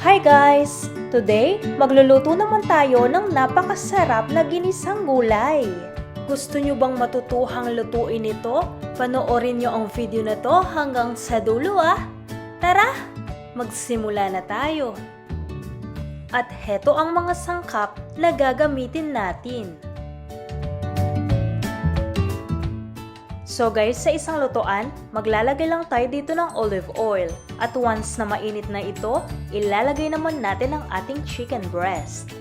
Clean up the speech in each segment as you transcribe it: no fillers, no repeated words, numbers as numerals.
Hi guys! Today, magluluto naman tayo ng napakasarap na ginisang gulay. Gusto nyo bang matutuhang lutuin ito? Panoorin nyo ang video na to hanggang sa dulo ah! Tara, magsimula na tayo! At heto ang mga sangkap na gagamitin natin. So guys, sa isang lutuan, maglalagay lang tayo dito ng olive oil. At once na mainit na ito, ilalagay naman natin ang ating chicken breast.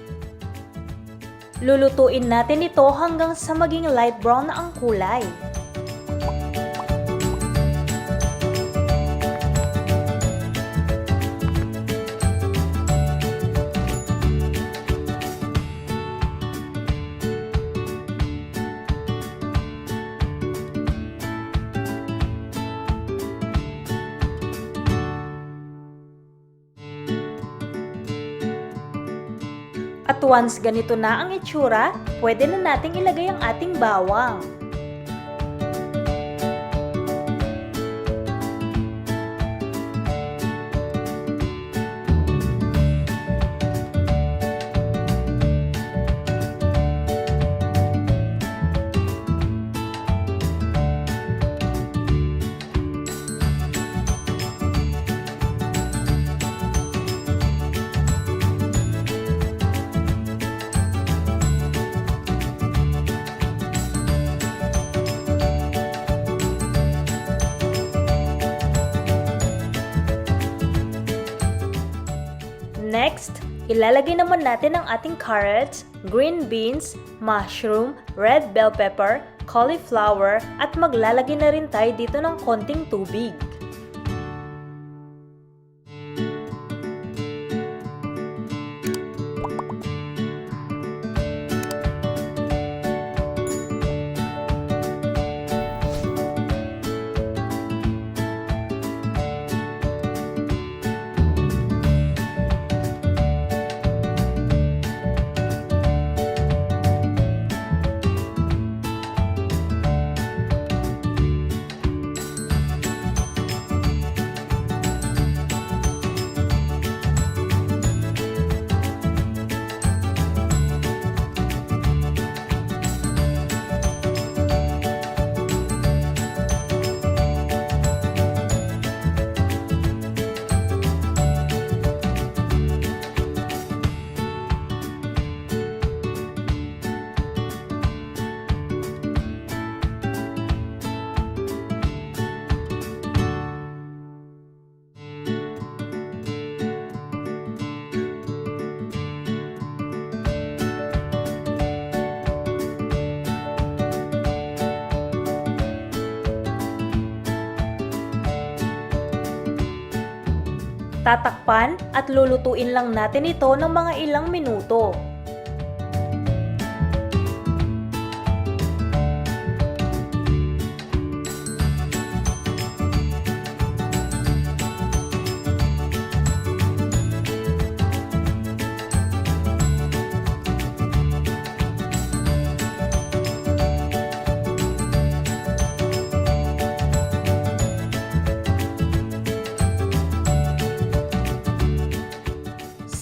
Lulutuin natin ito hanggang sa maging light brown na ang kulay. At once ganito na ang itsura, pwede na nating ilagay ang ating bawang. Next, ilalagay naman natin ang ating carrots, green beans, mushroom, red bell pepper, cauliflower, at maglalagay na rin tayo dito ng konting tubig. Tatakpan at lulutuin lang natin ito ng mga ilang minuto.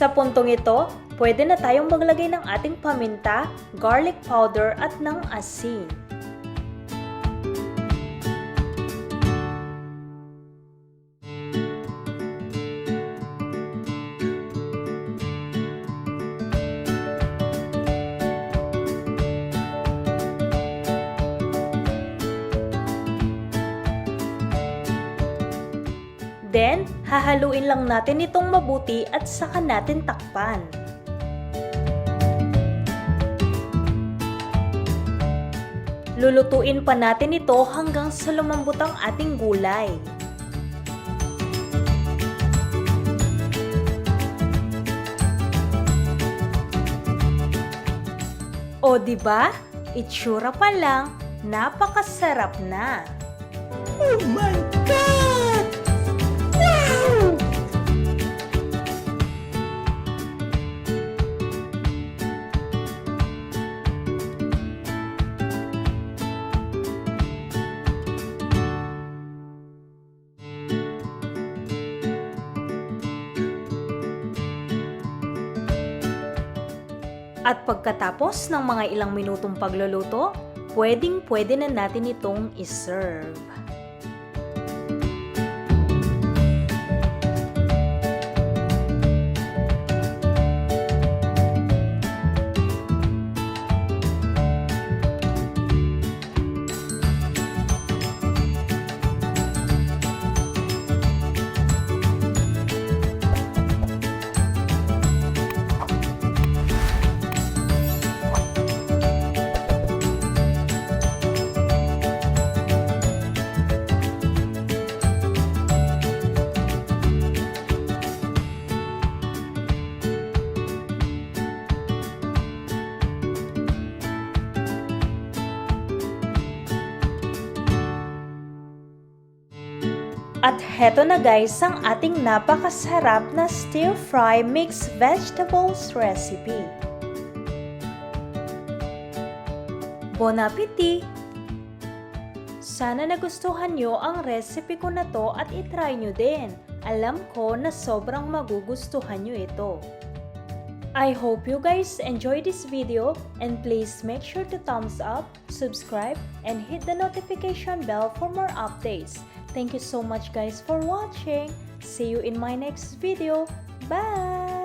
Sa puntong ito, pwede na tayong maglagay ng ating paminta, garlic powder at ng asin. Then, hahaluin lang natin itong mabuti at saka natin takpan. Lulutuin pa natin ito hanggang sa lumambot ang ating gulay. O diba? Itsura pa lang, napakasarap na. Oh my God! Wow! At pagkatapos ng mga ilang minutong pagluluto, pwedeng-pwede na natin itong iserve. At heto na guys ang ating napakasarap na stir-fry mixed vegetables recipe. Bon appetit! Sana nagustuhan nyo ang recipe ko na to at itry nyo din. Alam ko na sobrang magugustuhan nyo ito. I hope you guys enjoy this video and please make sure to thumbs up, subscribe, and hit the notification bell for more updates. Thank you so much guys for watching. See you in my next video. Bye!